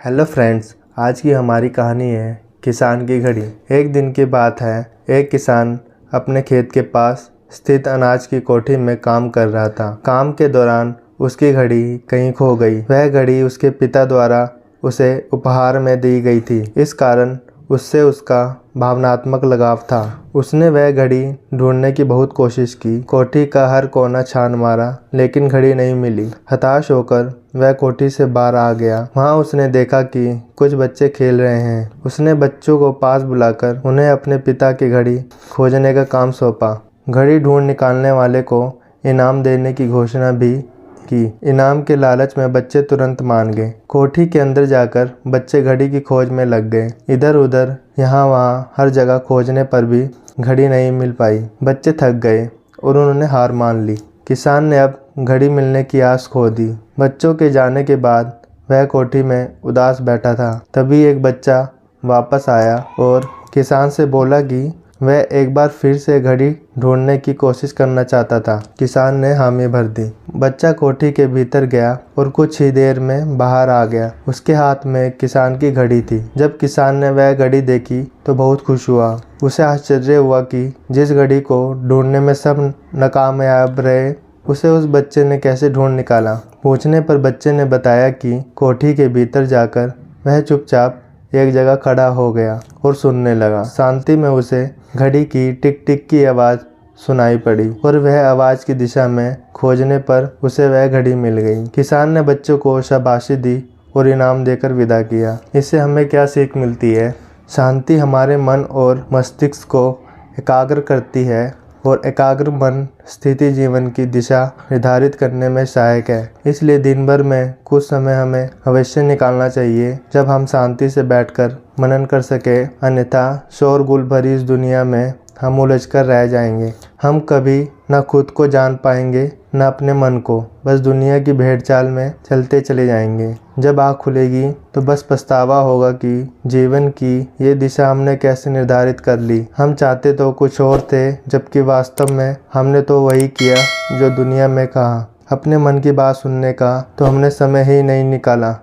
Hello friends, आज की हमारी कहानी है किसान की घड़ी। एक दिन की बात है, एक किसान अपने खेत के पास स्थित अनाज की कोठी में काम कर रहा था। काम के दौरान उसकी घड़ी कहीं खो गई। वह घड़ी उसके पिता द्वारा उसे उपहार में दी गई थी। इस कारण उससे उसका भावनात्मक लगाव था। उसने वह घड़ी ढूंढने की बहुत कोशिश की। कोठी का हर कोना छान मारा, लेकिन घड़ी नहीं मिली। हताश होकर वह कोठी से बाहर आ गया। वहाँ उसने देखा कि कुछ बच्चे खेल रहे हैं। उसने बच्चों को पास बुलाकर उन्हें अपने पिता की घड़ी खोजने का काम सौंपा। घड़ी ढूंढ निकालने वाले को इनाम देने की घोषणा भी की। इनाम के लालच में बच्चे तुरंत मान गए। कोठी के अंदर जाकर बच्चे घड़ी की खोज में लग गए। इधर उधर यहाँ वहाँ हर जगह खोजने पर भी घड़ी नहीं मिल पाई। बच्चे थक गए और उन्होंने हार मान ली। किसान ने अब घड़ी मिलने की आस खो दी। बच्चों के जाने के बाद वह कोठी में उदास बैठा था। तभी एक बच्चा वापस आया और किसान से बोला कि वह एक बार फिर से घड़ी ढूंढने की कोशिश करना चाहता था। किसान ने हामी भर दी। बच्चा कोठी के भीतर गया और कुछ ही देर में बाहर आ गया। उसके हाथ में किसान की घड़ी थी। जब किसान ने वह घड़ी देखी तो बहुत खुश हुआ। उसे आश्चर्य हुआ कि जिस घड़ी को ढूंढने में सब नाकामयाब रहे, उसे उस बच्चे ने कैसे ढूंढ निकाला। पूछने पर बच्चे ने बताया कि कोठी के भीतर जाकर वह चुपचाप एक जगह खड़ा हो गया और सुनने लगा। शांति में उसे घड़ी की टिक टिक की आवाज़ सुनाई पड़ी और वह आवाज़ की दिशा में खोजने पर उसे वह घड़ी मिल गई। किसान ने बच्चों को शाबाशी दी और इनाम देकर विदा किया। इससे हमें क्या सीख मिलती है? शांति हमारे मन और मस्तिष्क को एकाग्र करती है और एकाग्र मन स्थिति जीवन की दिशा निर्धारित करने में सहायक है। इसलिए दिन भर में कुछ समय हमें अवश्य निकालना चाहिए जब हम शांति से बैठकर मनन कर सके। अन्यथा शोरगुल भरी इस दुनिया में हम उलझकर रह जाएंगे। हम कभी न खुद को जान पाएंगे न अपने मन को। बस दुनिया की भेड़चाल में चलते चले जाएंगे। जब आँख खुलेगी तो बस पछतावा होगा कि जीवन की ये दिशा हमने कैसे निर्धारित कर ली। हम चाहते तो कुछ और थे, जबकि वास्तव में हमने तो वही किया जो दुनिया में कहा। अपने मन की बात सुनने का तो हमने समय ही नहीं निकाला।